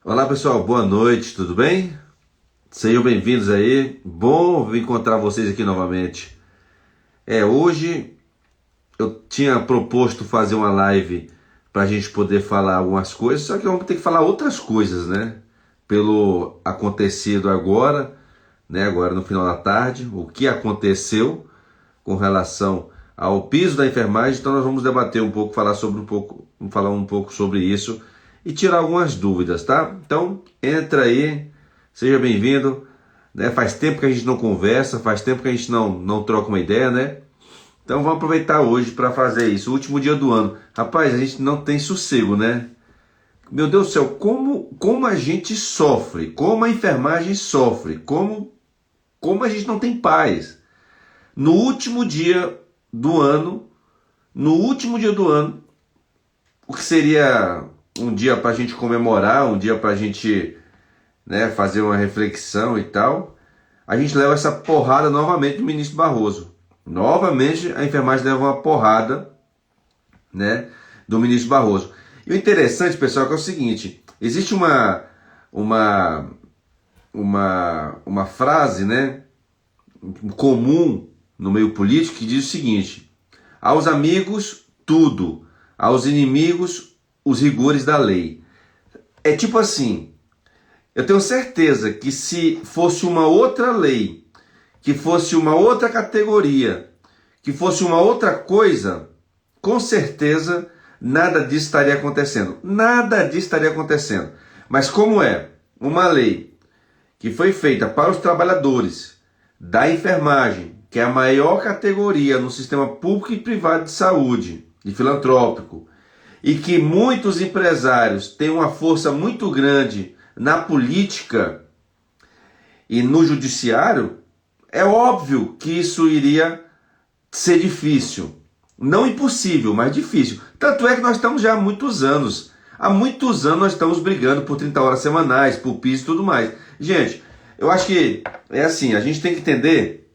Olá pessoal, boa noite, tudo bem? Sejam bem-vindos aí, bom encontrar vocês aqui novamente. Hoje eu tinha proposto fazer uma live para a gente poder falar algumas coisas, só que vamos ter que falar outras coisas, né? Pelo acontecido agora, né? Agora no final da tarde, o que aconteceu com relação ao piso da enfermagem, então nós vamos debater um pouco, falar um pouco sobre isso e tirar algumas dúvidas, tá? Então, entra aí, seja bem-vindo, né? Faz tempo que a gente não conversa, faz tempo que a gente não troca uma ideia, né? Então vamos aproveitar hoje para fazer isso, o último dia do ano. Rapaz, a gente não tem sossego, né? Meu Deus do céu, como a gente sofre, como a enfermagem sofre, como a gente não tem paz. No último dia do ano, o que seria um dia para a gente comemorar, um dia para a gente, né, fazer uma reflexão e tal, a gente leva essa porrada novamente do ministro Barroso. Novamente a enfermagem leva uma porrada, né, do ministro Barroso. E o interessante, pessoal, é que é o seguinte: existe uma frase, né, comum no meio político que diz o seguinte: aos amigos, tudo, aos inimigos, os rigores da lei. É tipo assim, eu tenho certeza que se fosse uma outra lei, que fosse uma outra categoria, que fosse uma outra coisa, com certeza nada disso estaria acontecendo. Nada disso estaria acontecendo. Mas como é uma lei que foi feita para os trabalhadores da enfermagem, que é a maior categoria no sistema público e privado de saúde, e filantrópico, e que muitos empresários têm uma força muito grande na política e no judiciário, é óbvio que isso iria ser difícil. Não impossível, mas difícil. Tanto é que nós estamos já há muitos anos. Há muitos anos nós estamos brigando por 30 horas semanais, por piso e tudo mais. Gente, eu acho que é assim, a gente tem que entender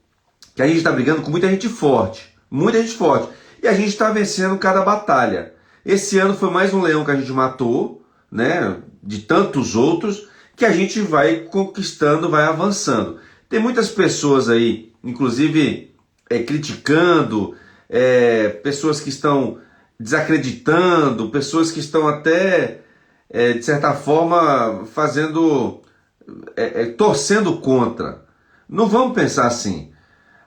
que a gente está brigando com muita gente forte. Muita gente forte. E a gente está vencendo cada batalha. Esse ano foi mais um leão que a gente matou, né? De tantos outros, que a gente vai conquistando, vai avançando. Tem muitas pessoas aí, inclusive criticando, pessoas que estão desacreditando, pessoas que estão até, de certa forma, torcendo contra. Não vamos pensar assim.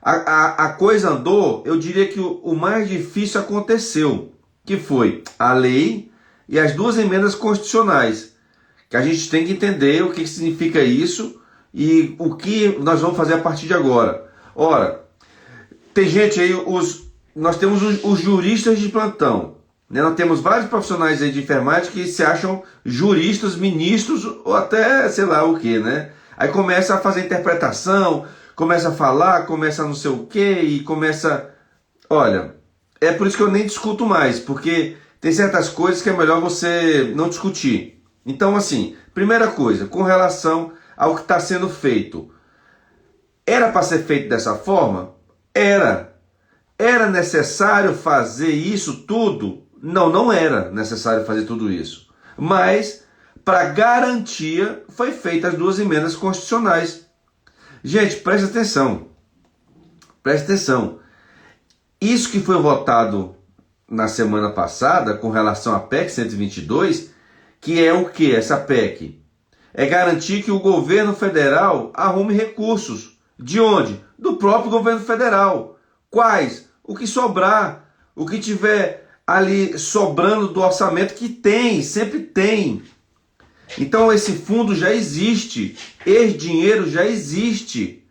A coisa andou, eu diria que o mais difícil aconteceu, que foi a lei e as duas emendas constitucionais, que a gente tem que entender o que significa isso e o que nós vamos fazer a partir de agora. Ora, tem gente aí, nós temos os juristas de plantão, né? Nós temos vários profissionais aí de enfermagem que se acham juristas, ministros ou até sei lá o que, né? Aí começa a fazer interpretação, começa a falar, começa a não sei o que e começa... Olha, é por isso que eu nem discuto mais, porque tem certas coisas que é melhor você não discutir. Então, assim, primeira coisa, com relação ao que está sendo feito. Era para ser feito dessa forma? Era. Era necessário fazer isso tudo? Não, não era necessário fazer tudo isso. Mas, para garantia, foi feitas as duas emendas constitucionais. Gente, preste atenção. Preste atenção. Isso que foi votado na semana passada com relação à PEC 122, que é o que? Essa PEC é garantir que o governo federal arrume recursos. De onde? Do próprio governo federal. Quais? O que sobrar, o que tiver ali sobrando do orçamento, que tem, sempre tem. Então esse fundo já existe, esse dinheiro já existe.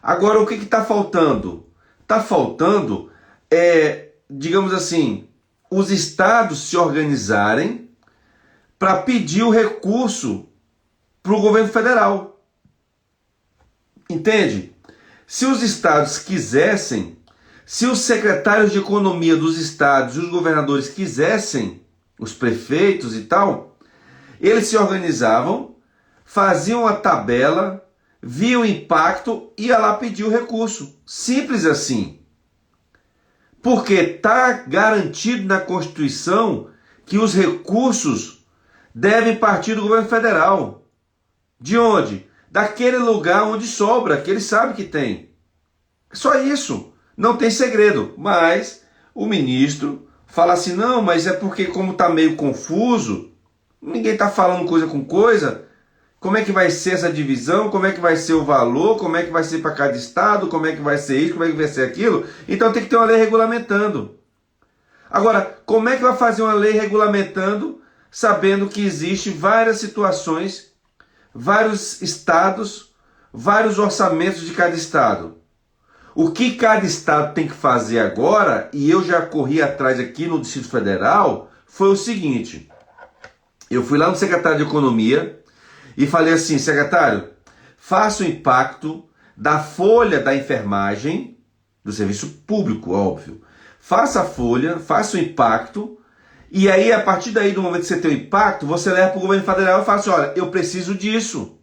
Agora o que está faltando? Está faltando, digamos assim, os estados se organizarem para pedir o recurso para o governo federal. Entende? Se os estados quisessem, se os secretários de economia dos estados e os governadores quisessem, os prefeitos e tal, eles se organizavam, faziam a tabela, viam o impacto e ia lá pedir o recurso. Simples assim. Porque está garantido na Constituição que os recursos devem partir do governo federal. De onde? Daquele lugar onde sobra, que ele sabe que tem. Só isso. Não tem segredo. Mas o ministro fala assim, não, mas é porque como está meio confuso, ninguém está falando coisa com coisa, como é que vai ser essa divisão, como é que vai ser o valor, como é que vai ser para cada estado, como é que vai ser isso, como é que vai ser aquilo. Então tem que ter uma lei regulamentando. Agora, como é que vai fazer uma lei regulamentando, sabendo que existe várias situações, vários estados, vários orçamentos de cada estado? O que cada estado tem que fazer agora, e eu já corri atrás aqui no Distrito Federal, foi o seguinte. Eu fui lá no secretário de Economia e falei assim, secretário, faça o impacto da folha da enfermagem, do serviço público, óbvio. Faça a folha, faça o impacto, e aí, a partir daí, do momento que você tem o impacto, você leva para o governo federal e fala assim, olha, eu preciso disso.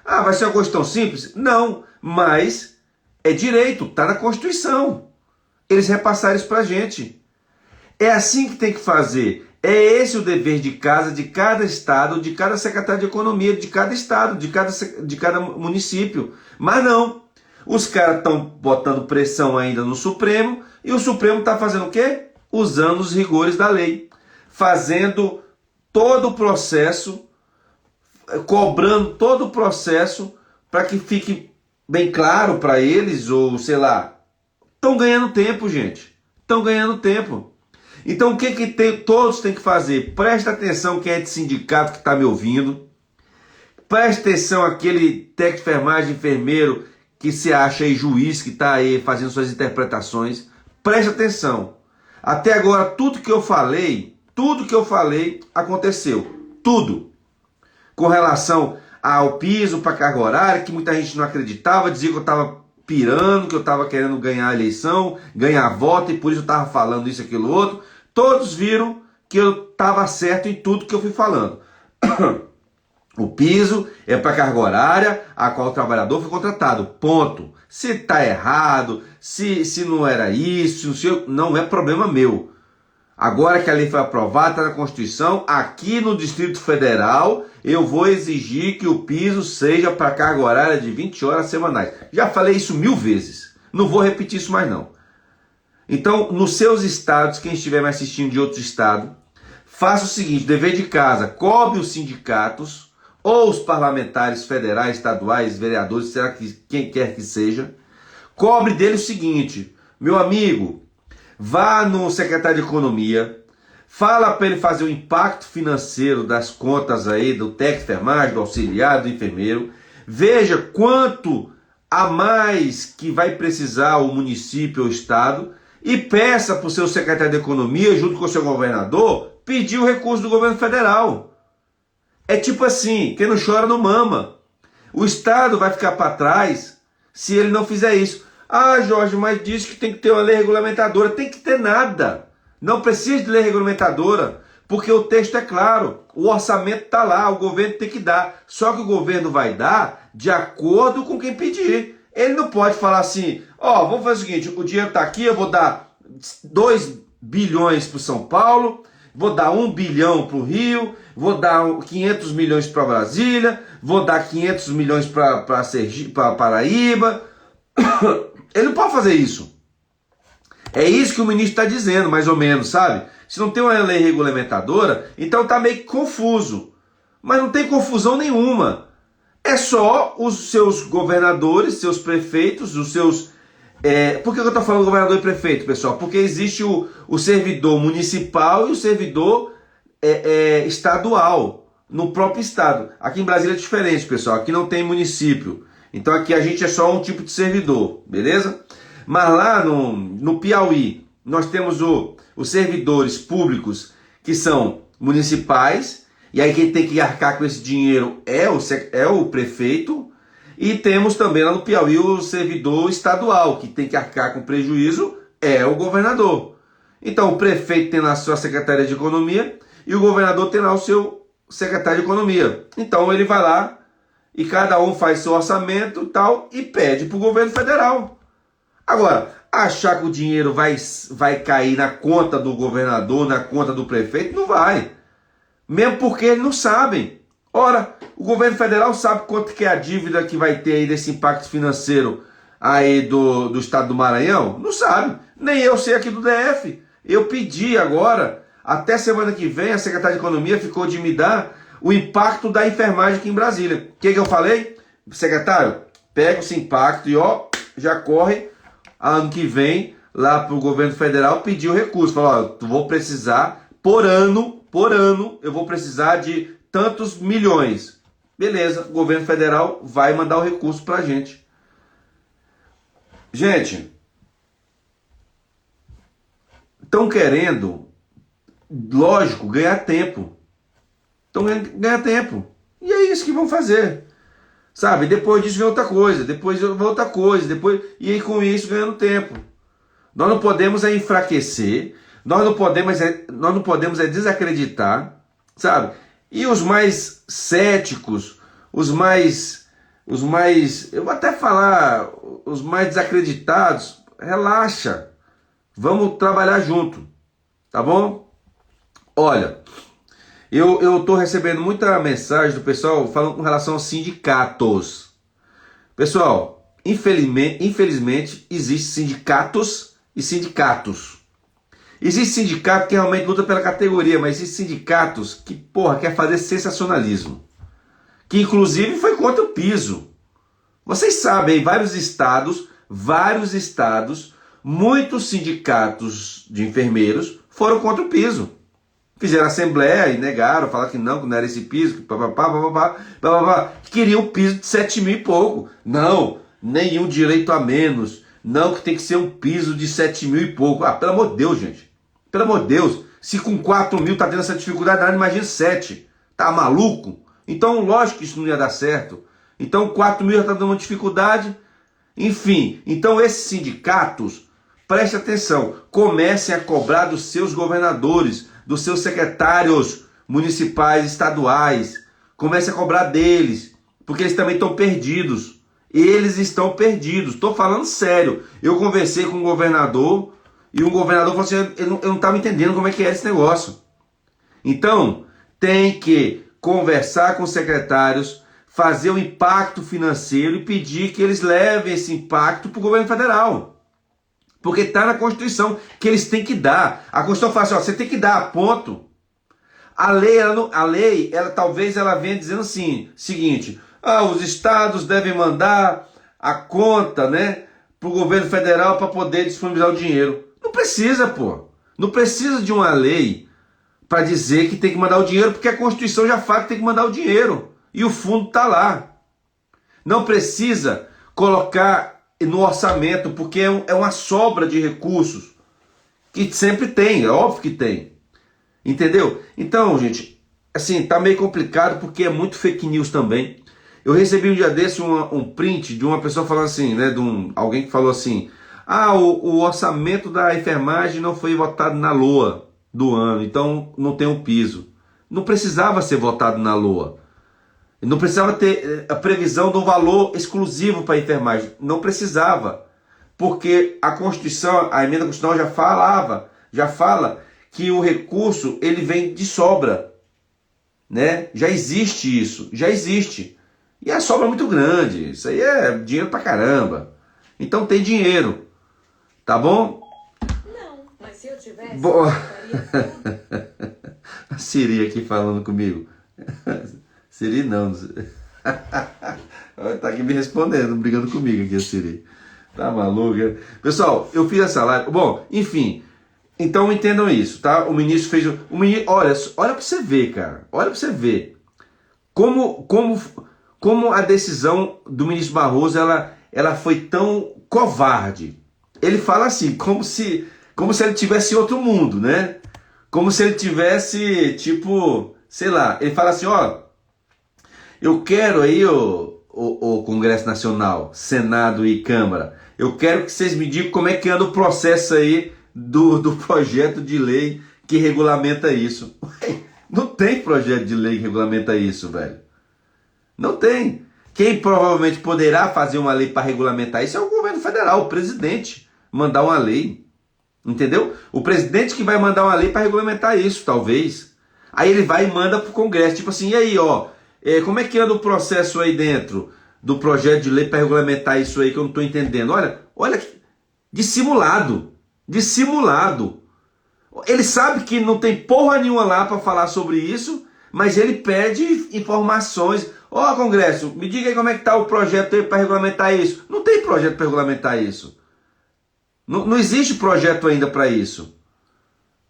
Ah, vai ser uma coisa tão simples? Não, mas é direito, está na Constituição. Eles repassaram isso para a gente. É assim que tem que fazer. É esse o dever de casa de cada estado, de cada secretário de economia, de cada estado, de cada município. Mas não. Os caras estão botando pressão ainda no Supremo e o Supremo está fazendo o quê? Usando os rigores da lei. Fazendo todo o processo, cobrando todo o processo para que fique bem claro para eles, ou sei lá. Estão ganhando tempo, gente. Estão ganhando tempo. Então o que todos têm que fazer? Presta atenção quem é de sindicato que está me ouvindo. Presta atenção aquele técnico de enfermagem, enfermeiro que se acha aí juiz, que está aí fazendo suas interpretações. Presta atenção. Até agora tudo que eu falei aconteceu. Tudo. Com relação ao piso para carga horária, que muita gente não acreditava, dizia que eu estava pirando, que eu estava querendo ganhar a eleição, ganhar voto, e por isso eu estava falando isso, aquilo, outro. Todos viram que eu estava certo em tudo que eu fui falando. O piso é para carga horária a qual o trabalhador foi contratado. Ponto. Se está errado, se não era isso, não é problema meu. Agora que a lei foi aprovada, está na Constituição, aqui no Distrito Federal, eu vou exigir que o piso seja para carga horária de 20 horas semanais. Já falei isso 1000 vezes. Não vou repetir isso mais não. Então, nos seus estados, quem estiver me assistindo de outro estado, faça o seguinte, dever de casa, cobre os sindicatos, ou os parlamentares federais, estaduais, vereadores, será que quem quer que seja, cobre dele o seguinte, meu amigo, vá no secretário de Economia, fala para ele fazer o impacto financeiro das contas aí, do técnico de enfermagem, do auxiliar, do enfermeiro, veja quanto a mais que vai precisar o município ou o estado, e peça para o seu secretário de Economia, junto com o seu governador, pedir o recurso do governo federal. É tipo assim, quem não chora não mama. O Estado vai ficar para trás se ele não fizer isso. Ah, Jorge, mas diz que tem que ter uma lei regulamentadora. Tem que ter nada. Não precisa de lei regulamentadora, porque o texto é claro. O orçamento está lá, o governo tem que dar. Só que o governo vai dar de acordo com quem pedir. Ele não pode falar assim, vamos fazer o seguinte, o dinheiro está aqui, eu vou dar 2 bilhões para São Paulo, vou dar 1 bilhão para o Rio, vou dar 500 milhões para Brasília, vou dar 500 milhões para Paraíba. Ele não pode fazer isso. É isso que o ministro está dizendo, mais ou menos, sabe? Se não tem uma lei regulamentadora, então está meio que confuso. Mas não tem confusão nenhuma. É só os seus governadores, seus prefeitos, os seus... Por que eu estou falando governador e prefeito, pessoal? Porque existe o servidor municipal e o servidor estadual, no próprio estado. Aqui em Brasília é diferente, pessoal. Aqui não tem município. Então aqui a gente é só um tipo de servidor, beleza? Mas lá no Piauí, nós temos os servidores públicos que são municipais, e aí quem tem que arcar com esse dinheiro é o prefeito, e temos também lá no Piauí o servidor estadual, que tem que arcar com prejuízo, é o governador. Então o prefeito tem lá a sua secretaria de economia, e o governador tem lá o seu secretário de economia. Então ele vai lá, e cada um faz seu orçamento e tal, e pede para o governo federal. Agora, achar que o dinheiro vai cair na conta do governador, na conta do prefeito, não vai. mesmo porque eles não sabem. Ora, o governo federal sabe quanto que é a dívida que vai ter aí desse impacto financeiro aí do estado do Maranhão? Não sabe. Nem eu sei aqui do DF. Eu pedi agora, até semana que vem, a secretária de Economia ficou de me dar o impacto da enfermagem aqui em Brasília. O que eu falei? Secretário, pega esse impacto e ó, já corre ano que vem lá para o governo federal pedir o recurso. Falou, ó, vou precisar, por ano, eu vou precisar de tantos milhões. Beleza, o governo federal vai mandar o recurso para a gente. Gente, estão querendo, lógico, ganhar tempo. Estão querendo ganhar tempo. E é isso que vão fazer. Sabe, depois disso vem outra coisa, depois vem outra coisa, depois, e aí com isso ganhando tempo. Nós não podemos enfraquecer, nós não podemos desacreditar, sabe? E os mais céticos, os mais, eu vou até falar, os mais desacreditados, relaxa, vamos trabalhar junto, tá bom? Olha, eu estou recebendo muita mensagem do pessoal falando com relação aos sindicatos. Pessoal, infelizmente existem sindicatos e sindicatos. Existe sindicato que realmente luta pela categoria, mas existem sindicatos que, porra, quer fazer sensacionalismo. Que inclusive foi contra o piso. Vocês sabem, vários estados, muitos sindicatos de enfermeiros foram contra o piso. Fizeram assembleia e negaram, falaram que não era esse piso, que queriam o piso de 7 mil e pouco. Não, nenhum direito a menos. Não, que tem que ser um piso de 7 mil e pouco. Ah, pelo amor de Deus, gente. Pelo amor de Deus. Se com 4 mil tá tendo essa dificuldade, imagina 7. Tá maluco? Então, lógico que isso não ia dar certo. Então, 4 mil já tá dando uma dificuldade. Enfim, então esses sindicatos, preste atenção, comecem a cobrar dos seus governadores, dos seus secretários municipais, estaduais. Comecem a cobrar deles, porque eles também estão perdidos. Eles estão perdidos. Estou falando sério. Eu conversei com um governador e o governador falou assim, eu não estava entendendo como é que era esse negócio. Então, tem que conversar com os secretários, fazer o impacto financeiro e pedir que eles levem esse impacto para o governo federal. Porque está na Constituição que eles têm que dar. A Constituição fala assim, ó, você tem que dar, ponto. A lei, talvez ela venha dizendo assim, seguinte, os estados devem mandar a conta, né, para o governo federal para poder disponibilizar o dinheiro. Não precisa, pô. Não precisa de uma lei para dizer que tem que mandar o dinheiro, porque a Constituição já fala que tem que mandar o dinheiro. E o fundo está lá. Não precisa colocar no orçamento, porque é uma sobra de recursos. Que sempre tem, é óbvio que tem. Entendeu? Então, gente, assim, tá meio complicado porque é muito fake news também. Eu recebi um dia desse um print de uma pessoa falando assim, né, alguém que falou assim, o orçamento da enfermagem não foi votado na LOA do ano, então não tem um piso. Não precisava ser votado na LOA. Não precisava ter a previsão de um valor exclusivo para a enfermagem. Não precisava. Porque a Constituição, a emenda constitucional já fala que o recurso ele vem de sobra. Né? Já existe isso, já existe. E a sobra é muito grande. Isso aí é dinheiro pra caramba. Então tem dinheiro. Tá bom? Não, mas se eu tivesse... A Siri aqui falando comigo. Siri não. Tá aqui me respondendo, brigando comigo aqui a Siri. Tá maluca? Pessoal, eu fiz essa live. Bom, enfim. Então entendam isso, tá? O ministro fez... Olha pra você ver, cara. Olha pra você ver. Como a decisão do ministro Barroso, ela foi tão covarde. Ele fala assim, como se ele tivesse em outro mundo, né? Como se ele tivesse, tipo, sei lá, ele fala assim, eu quero aí o Congresso Nacional, Senado e Câmara, eu quero que vocês me digam como é que anda o processo aí do projeto de lei que regulamenta isso. Não tem projeto de lei que regulamenta isso, velho. Não tem. Quem provavelmente poderá fazer uma lei para regulamentar isso é o governo federal, o presidente, mandar uma lei. Entendeu? O presidente que vai mandar uma lei para regulamentar isso, talvez. Aí ele vai e manda para o Congresso, tipo assim, e aí, ó, como é que anda o processo aí dentro do projeto de lei para regulamentar isso aí que eu não estou entendendo? Olha, dissimulado, dissimulado. Ele sabe que não tem porra nenhuma lá para falar sobre isso, mas ele pede informações. Ó, Congresso, me diga aí como é que está o projeto aí para regulamentar isso. Não tem projeto para regulamentar isso. Não existe projeto ainda para isso.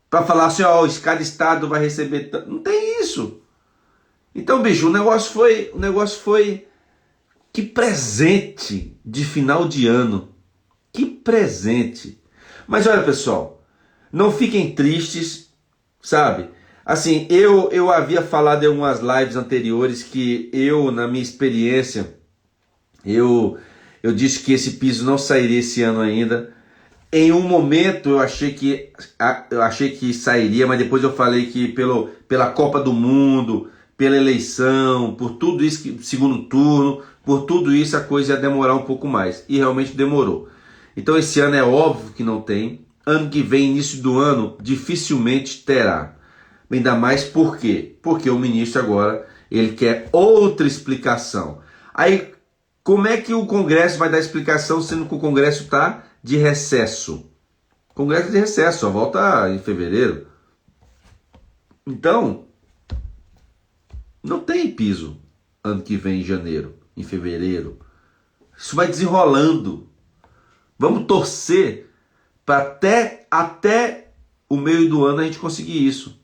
Para falar assim, ó, cada estado vai receber... Não tem isso. Então, bicho, o negócio foi... Que presente de final de ano. Que presente. Mas olha, pessoal, não fiquem tristes, sabe? Assim, eu havia falado em algumas lives anteriores que eu, na minha experiência, eu disse que esse piso não sairia esse ano ainda. Em um momento eu achei que sairia, mas depois eu falei que pela Copa do Mundo, pela eleição, por tudo isso, segundo turno, por tudo isso a coisa ia demorar um pouco mais. E realmente demorou. Então esse ano é óbvio que não tem. Ano que vem, início do ano, dificilmente terá. Ainda mais por quê? Porque o ministro agora, ele quer outra explicação. Aí, como é que o Congresso vai dar explicação, sendo que o Congresso está de recesso? O Congresso de recesso, só volta em fevereiro. Então, não tem piso ano que vem, em janeiro, em fevereiro. Isso vai desenrolando. Vamos torcer para até o meio do ano a gente conseguir isso.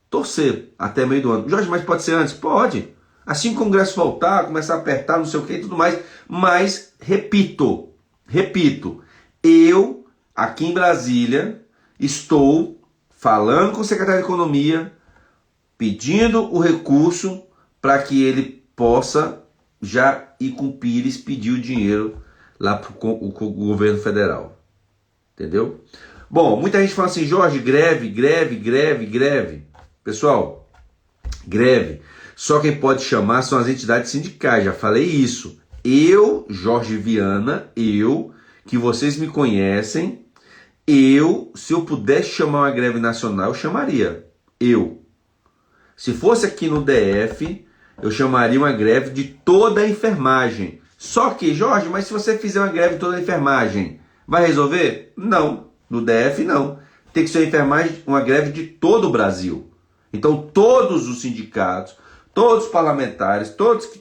Torcer até meio do ano. Jorge, mas pode ser antes? Pode. Assim que o Congresso voltar, começar a apertar, não sei o que e tudo mais. Mas, repito, eu, aqui em Brasília, estou falando com o secretário de Economia, pedindo o recurso para que ele possa já ir com o Pires pedir o dinheiro lá para o governo federal. Entendeu? Bom, muita gente fala assim, Jorge, greve. Pessoal, greve. Só quem pode chamar são as entidades sindicais, já falei isso. Eu, Jorge Viana, que vocês me conhecem, se eu pudesse chamar uma greve nacional, eu chamaria. Se fosse aqui no DF, eu chamaria uma greve de toda a enfermagem. Só que, Jorge, mas se você fizer uma greve de toda a enfermagem, vai resolver? Não. No DF, não. Tem que ser uma greve de todo o Brasil. Então, todos os sindicatos, todos os parlamentares, todos que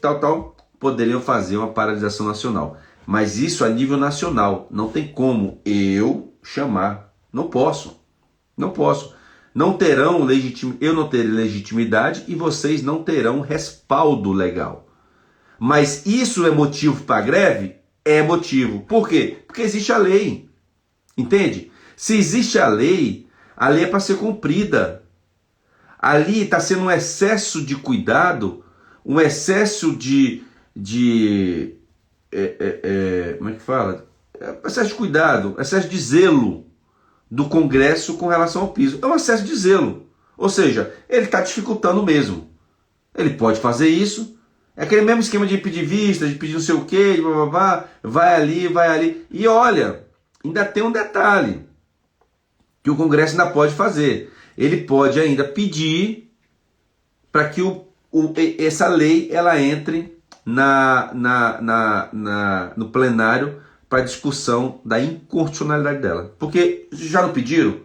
poderiam fazer uma paralisação nacional. Mas isso a nível nacional. Não tem como eu chamar. Não posso. Não terão eu não terei legitimidade e vocês não terão respaldo legal. Mas isso é motivo para greve? É motivo. Por quê? Porque existe a lei. Entende? Se existe a lei é para ser cumprida. Ali está sendo um excesso de cuidado, um excesso como é que fala? Excesso de cuidado, excesso de zelo do Congresso com relação ao piso. É um excesso de zelo. Ou seja, ele está dificultando mesmo. Ele pode fazer isso. É aquele mesmo esquema de pedir vista, de pedir não sei o quê, de blá, blá, blá, vai ali. E olha, ainda tem um detalhe que o Congresso ainda pode fazer. Ele pode ainda pedir para que essa lei ela entre no plenário para discussão da inconstitucionalidade dela. Porque já não pediram?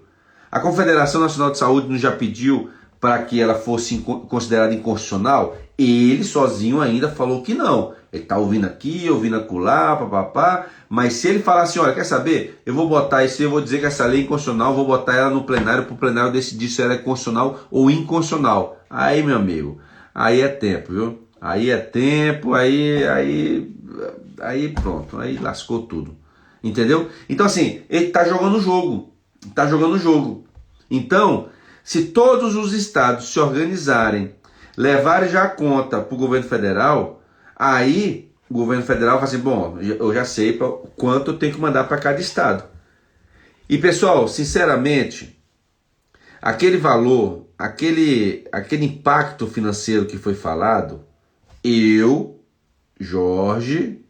A Confederação Nacional de Saúde não já pediu para que ela fosse considerada inconstitucional? Ele sozinho ainda falou que não. Ele está ouvindo aqui, ouvindo acolá, papapá. Mas se ele falar assim, olha, quer saber? Eu vou botar isso, eu vou dizer que essa lei é inconstitucional, vou botar ela no plenário para o plenário decidir se ela é constitucional ou inconstitucional. Aí, meu amigo, aí é tempo, viu? Aí é tempo, aí pronto, aí lascou tudo. Entendeu? Então assim, ele está jogando o jogo. Então, se todos os estados se organizarem, levarem já a conta para o governo federal, aí o governo federal fala assim, bom, eu já sei quanto eu tenho que mandar para cada estado. E pessoal, sinceramente, aquele valor, aquele impacto financeiro que foi falado, Jorge,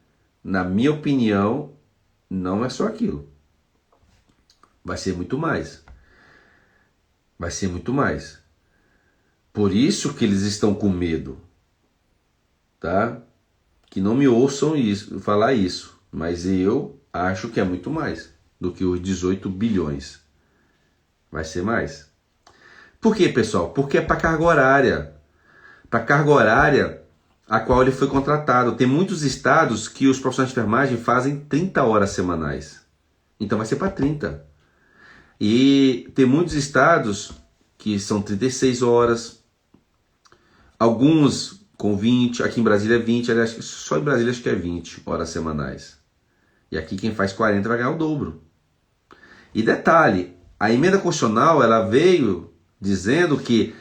na minha opinião, não é só aquilo. Vai ser muito mais. Por isso que eles estão com medo, tá? Que não me ouçam falar isso, mas eu acho que é muito mais do que os 18 bilhões. Vai ser mais. Por quê, pessoal? Porque é para carga horária. Para carga horária a qual ele foi contratado. Tem muitos estados que os profissionais de enfermagem fazem 30 horas semanais. Então vai ser para 30. E tem muitos estados que são 36 horas. Alguns com 20. Aqui em Brasília é 20. Aliás, só em Brasília acho que é 20 horas semanais. E aqui quem faz 40 vai ganhar o dobro. E detalhe, a emenda constitucional ela veio dizendo que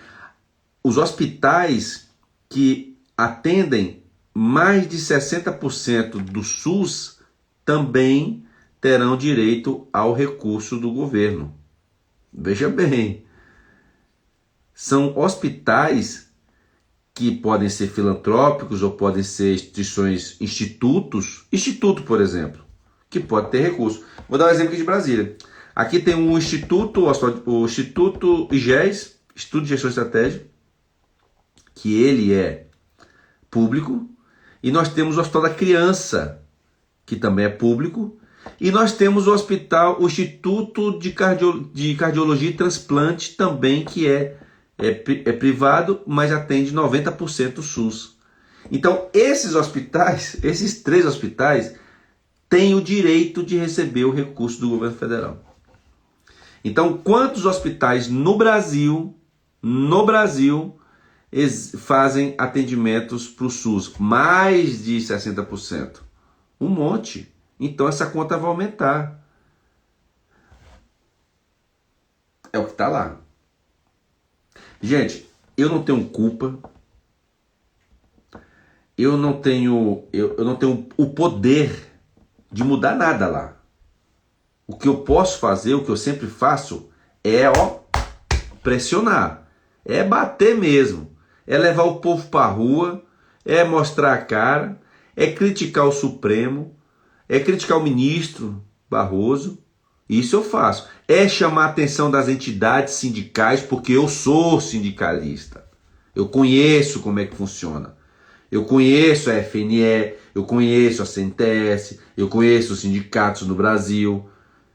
os hospitais que atendem mais de 60% do SUS também terão direito ao recurso do governo. Veja bem, são hospitais que podem ser filantrópicos ou podem ser institutos, por exemplo, que pode ter recurso. Vou dar um exemplo aqui de Brasília. Aqui tem um instituto, o Instituto IGES, Instituto de Gestão Estratégica, que ele é público, e nós temos o Hospital da Criança, que também é público, e nós temos o Instituto de Cardiologia e Transplante também, que é privado, mas atende 90% SUS. Então, esses 3 hospitais, têm o direito de receber o recurso do governo federal. Então, quantos hospitais no Brasil fazem atendimentos para o SUS? Mais de 60%. Um monte. Então essa conta vai aumentar. É o que está lá. Gente, eu não tenho culpa. Eu não tenho o poder de mudar nada lá. O que eu posso fazer, o que eu sempre faço, é pressionar. É bater mesmo. É levar o povo para a rua, é mostrar a cara, é criticar o Supremo, é criticar o ministro Barroso. Isso eu faço. É chamar a atenção das entidades sindicais, porque eu sou sindicalista. Eu conheço como é que funciona. Eu conheço a FNE, eu conheço a CNTS, eu conheço os sindicatos no Brasil,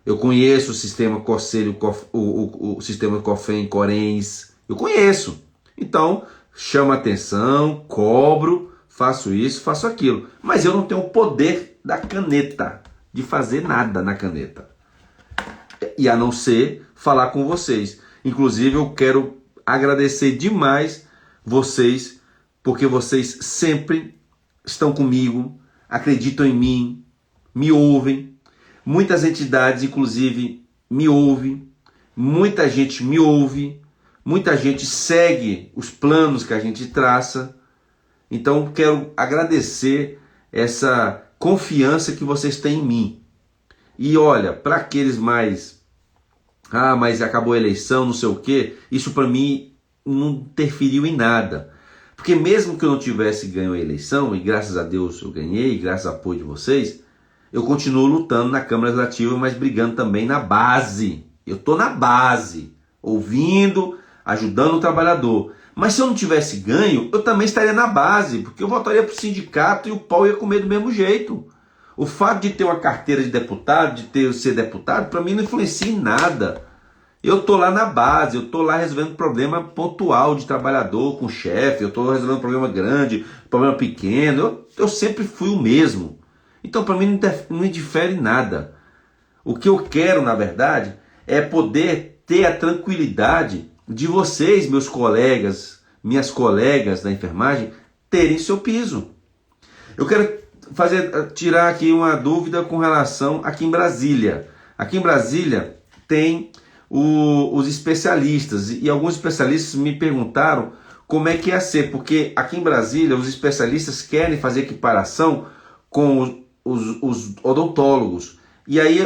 eu conheço o sistema Conselho, o sistema COFEM, Corens, eu conheço. Então, chamo a atenção, cobro, faço isso, faço aquilo. Mas eu não tenho o poder da caneta, de fazer nada na caneta. E a não ser falar com vocês. Inclusive, eu quero agradecer demais vocês, porque vocês sempre estão comigo, acreditam em mim, me ouvem. Muitas entidades, inclusive, me ouvem. Muita gente me ouve. Muita gente segue os planos que a gente traça. Então, quero agradecer essa confiança que vocês têm em mim. E olha, para aqueles mais... mas acabou a eleição, não sei o quê. Isso para mim não interferiu em nada. Porque mesmo que eu não tivesse ganho a eleição, e graças a Deus eu ganhei, graças ao apoio de vocês, eu continuo lutando na Câmara Legislativa, mas brigando também na base. Eu estou na base, ouvindo, ajudando o trabalhador. Mas se eu não tivesse ganho, eu também estaria na base, porque eu votaria para o sindicato e o pau ia comer do mesmo jeito. O fato de ter uma carteira de deputado, de ser deputado, para mim não influencia em nada. Eu estou lá na base, eu estou lá resolvendo problema pontual de trabalhador com o chefe, eu estou resolvendo problema grande, problema pequeno, eu sempre fui o mesmo. Então para mim não interfere em nada. O que eu quero, na verdade, é poder ter a tranquilidade de vocês, meus colegas, minhas colegas da enfermagem, terem seu piso. Eu quero tirar aqui uma dúvida com relação aqui em Brasília. Aqui em Brasília tem os especialistas, e alguns especialistas me perguntaram como é que ia ser, porque aqui em Brasília os especialistas querem fazer equiparação com os odontólogos. E aí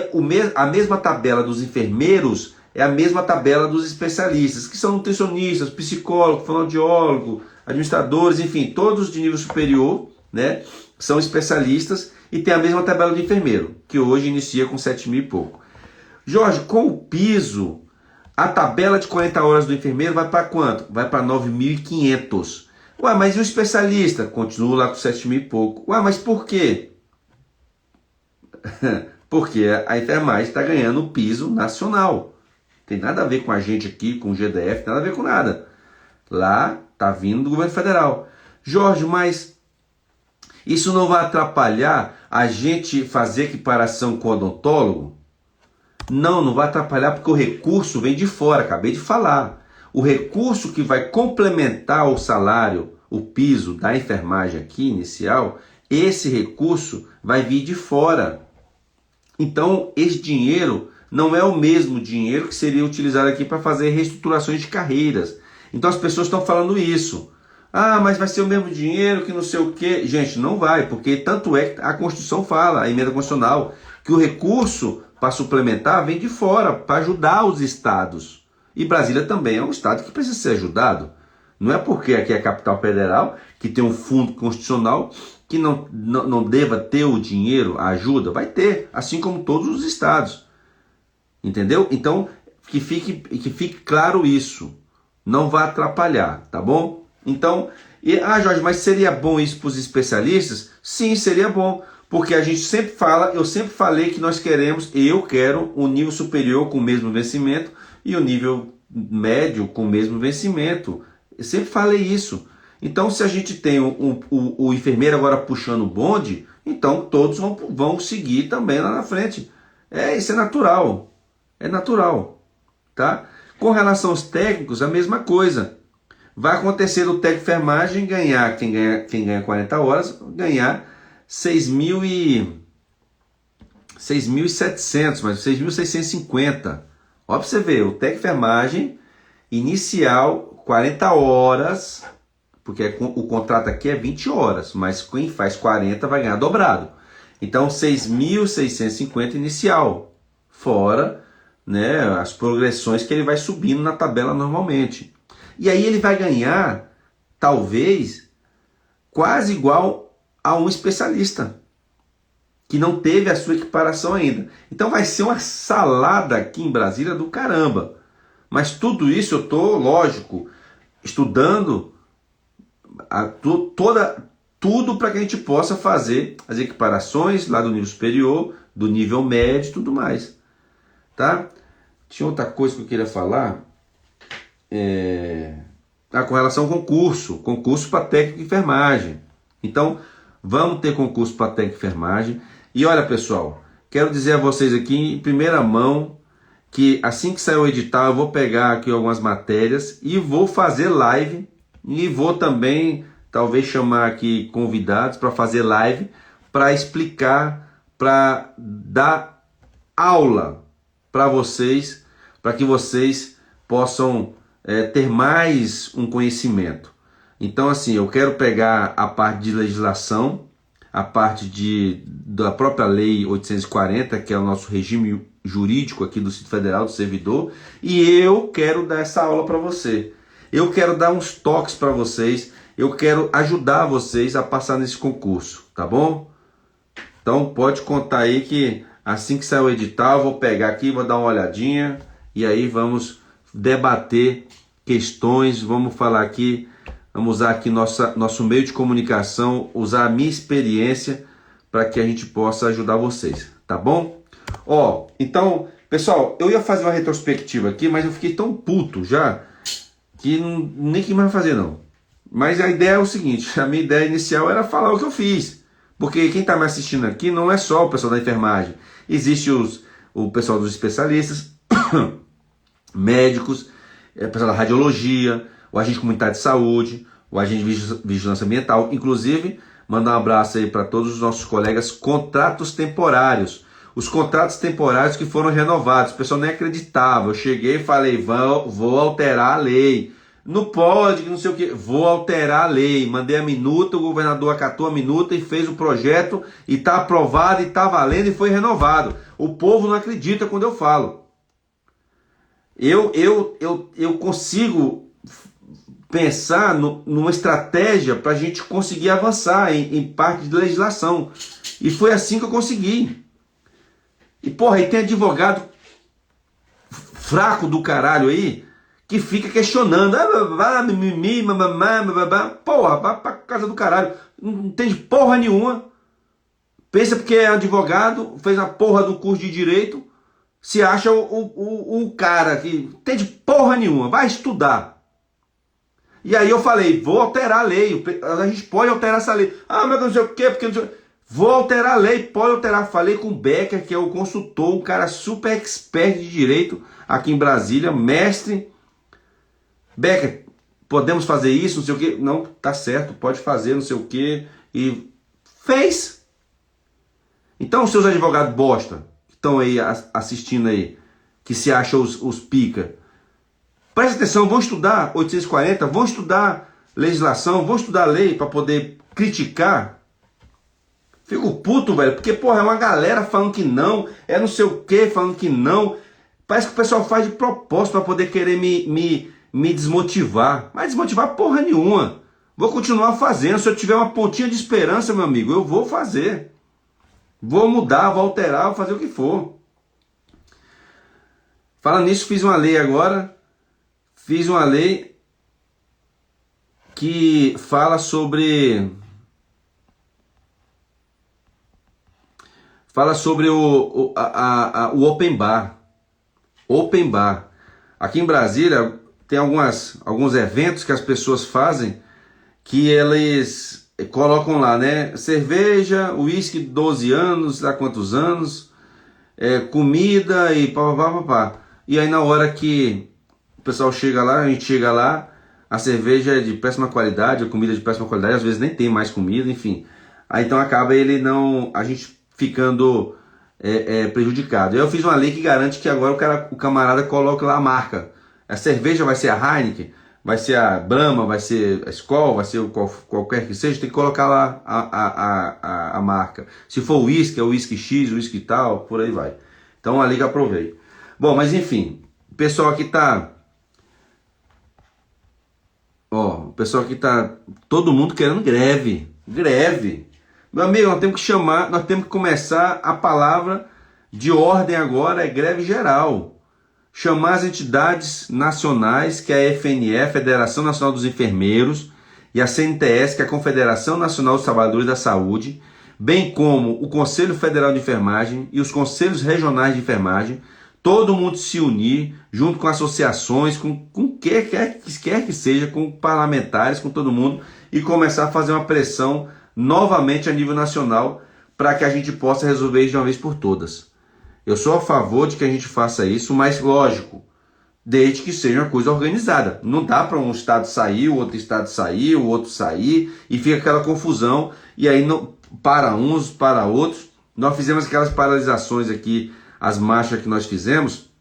a mesma tabela dos enfermeiros é a mesma tabela dos especialistas, que são nutricionistas, psicólogos, fonoaudiólogos, administradores, enfim, todos de nível superior, né, são especialistas e tem a mesma tabela de enfermeiro, que hoje inicia com 7 mil e pouco. Jorge, com o piso, A tabela de 40 horas do enfermeiro vai para quanto? Vai para 9.500. Ué, mas e o especialista? Continua lá com 7.000 e pouco. Ué, mas por quê? Porque a enfermagem está ganhando o piso nacional. Tem nada a ver com a gente aqui, com o GDF, nada a ver com nada. Lá está vindo do governo federal. Jorge, mas isso não vai atrapalhar a gente fazer equiparação com o odontólogo? Não, não vai atrapalhar porque o recurso vem de fora, acabei de falar. O recurso que vai complementar o salário, o piso da enfermagem aqui inicial, esse recurso vai vir de fora. Então, esse dinheiro não é o mesmo dinheiro que seria utilizado aqui para fazer reestruturações de carreiras. Então, as pessoas estão falando isso. Ah, mas vai ser o mesmo dinheiro que não sei o quê. Gente, não vai, porque tanto é que a Constituição fala, a emenda constitucional, que o recurso para suplementar vem de fora, para ajudar os estados. E Brasília também é um estado que precisa ser ajudado. Não é porque aqui é a capital federal, que tem um fundo constitucional, que não deva ter o dinheiro, a ajuda. Vai ter, assim como todos os estados. Entendeu? Então, que fique claro isso. Não vai atrapalhar, tá bom? Então, Jorge, mas seria bom isso para os especialistas? Sim, seria bom. Porque a gente sempre fala, eu sempre falei que eu quero um nível superior com o mesmo vencimento e o nível médio com o mesmo vencimento. Eu sempre falei isso. Então, se a gente tem o enfermeiro agora puxando o bonde, então todos vão seguir também lá na frente. Isso é natural. É natural. Tá? Com relação aos técnicos, a mesma coisa. Vai acontecer o técnico de enfermagem ganhar, quem ganha 40 horas, ganhar 6.700, mas 6.650. Ó, pra você ver, o técnico de enfermagem inicial, 40 horas, porque o contrato aqui é 20 horas, mas quem faz 40 vai ganhar dobrado. Então, 6.650 inicial, fora, né, as progressões que ele vai subindo na tabela normalmente. E aí ele vai ganhar, talvez, quase igual a um especialista, que não teve a sua equiparação ainda. Então vai ser uma salada aqui em Brasília do caramba. Mas tudo isso eu estou, lógico, estudando tudo para que a gente possa fazer as equiparações lá do nível superior, do nível médio e tudo mais. Tá? Tinha outra coisa que eu queria falar. Com relação ao concurso para técnico de enfermagem. Então, vamos ter concurso para técnico de enfermagem. E olha, pessoal, quero dizer a vocês aqui em primeira mão que assim que sair o edital eu vou pegar aqui algumas matérias e vou fazer live e vou também talvez chamar aqui convidados para fazer live para explicar, para dar aula para vocês, para que vocês possam ter mais um conhecimento. Então, assim, eu quero pegar a parte de legislação, a parte da própria Lei 840, que é o nosso regime jurídico aqui do Distrito Federal, do servidor, e eu quero dar essa aula para você. Eu quero dar uns toques para vocês, eu quero ajudar vocês a passar nesse concurso, tá bom? Então, pode contar aí que assim que sair o edital, eu vou pegar aqui, vou dar uma olhadinha, e aí vamos debater questões, vamos falar aqui. Vamos usar aqui nosso meio de comunicação, usar a minha experiência para que a gente possa ajudar vocês, tá bom? Então, pessoal, eu ia fazer uma retrospectiva aqui, mas eu fiquei tão puto já que nem que mais fazer não. Mas a ideia é o seguinte, a minha ideia inicial era falar o que eu fiz, porque quem está me assistindo aqui não é só o pessoal da enfermagem, existe o pessoal dos especialistas, médicos, o pessoal da radiologia, o agente comunitário de saúde, o agente de vigilância ambiental, inclusive mandar um abraço aí para todos os nossos colegas contratos temporários, os contratos temporários que foram renovados. O pessoal nem acreditava, eu cheguei e falei, vou alterar a lei, não pode, não sei o que, vou alterar a lei, mandei a minuta, o governador acatou a minuta e fez o projeto e está aprovado e está valendo e foi renovado. O povo não acredita quando eu falo. Eu consigo pensar numa estratégia para a gente conseguir avançar em parte de legislação. E foi assim que eu consegui. E porra, aí tem advogado fraco do caralho aí, que fica questionando. Porra, vai pra casa do caralho. Não entende porra nenhuma. Pensa porque é advogado, fez a porra do curso de direito, se acha o cara que entende porra nenhuma. Vai estudar. E aí eu falei, vou alterar a lei. A gente pode alterar essa lei. Ah, mas não sei o quê, porque não sei o quê. Vou alterar a lei, pode alterar. Falei com o Becker, que é o consultor, um cara super expert de direito aqui em Brasília, mestre. Becker, podemos fazer isso, não sei o quê? Não, tá certo, pode fazer, não sei o quê. E fez. Então, os seus advogados bosta, que estão aí assistindo aí, que se acham os pica, presta atenção, vão estudar 840, vão estudar legislação, vão estudar lei para poder criticar. Fico puto, velho, porque, porra, é uma galera falando que não, é não sei o que falando que não. Parece que o pessoal faz de propósito para poder querer me desmotivar. Mas desmotivar porra nenhuma. Vou continuar fazendo. Se eu tiver uma pontinha de esperança, meu amigo, eu vou fazer. Vou mudar, vou alterar, vou fazer o que for. Falando nisso, fiz uma lei agora. Fiz uma lei que fala sobre... Fala sobre o open bar. Open bar. Aqui em Brasília tem alguns eventos que as pessoas fazem que eles colocam lá, né? Cerveja, uísque 12 anos, sei lá quantos anos, comida e pá. E aí na hora que o pessoal chega lá, a gente chega lá, a cerveja é de péssima qualidade, a comida é de péssima qualidade, às vezes nem tem mais comida, enfim. Aí então acaba a gente ficando prejudicado. Eu fiz uma lei que garante que agora o camarada coloque lá a marca. A cerveja vai ser a Heineken, vai ser a Brahma, vai ser a Skol, vai ser qualquer que seja, tem que colocar lá a marca. Se for uísque, é uísque X, uísque tal, por aí vai. Então a lei que aprovei. Bom, mas enfim, o pessoal aqui tá... o pessoal aqui tá... Todo mundo querendo greve. Greve. Meu amigo, nós temos que começar a palavra de ordem agora, é greve geral. Chamar as entidades nacionais, que é a FNE, Federação Nacional dos Enfermeiros, e a CNTS, que é a Confederação Nacional dos Trabalhadores da Saúde, bem como o Conselho Federal de Enfermagem e os Conselhos Regionais de Enfermagem, todo mundo se unir, junto com associações, com quer que seja, com parlamentares, com todo mundo, e começar a fazer uma pressão novamente a nível nacional para que a gente possa resolver isso de uma vez por todas. Eu sou a favor de que a gente faça isso, mas lógico, desde que seja uma coisa organizada. Não dá para um estado sair, o outro estado sair, o outro sair, e fica aquela confusão, e aí não, para uns, para outros. Nós fizemos aquelas paralisações aqui, as marchas que nós fizemos,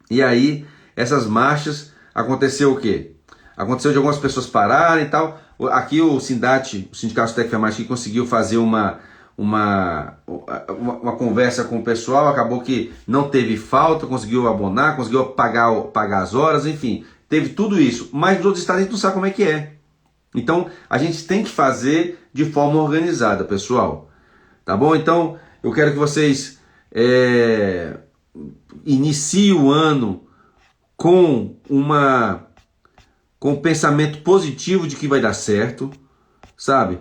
e aí essas marchas, aconteceu o quê? Aconteceu de algumas pessoas pararem e tal. Aqui o Sindicato Técnico de Enfermagem conseguiu fazer uma conversa com o pessoal, acabou que não teve falta, conseguiu abonar, conseguiu pagar as horas, enfim, teve tudo isso. Mas nos outros estados a gente não sabe como é que é. Então a gente tem que fazer de forma organizada, pessoal. Tá bom? Então eu quero que vocês iniciem o ano com um pensamento positivo de que vai dar certo, sabe?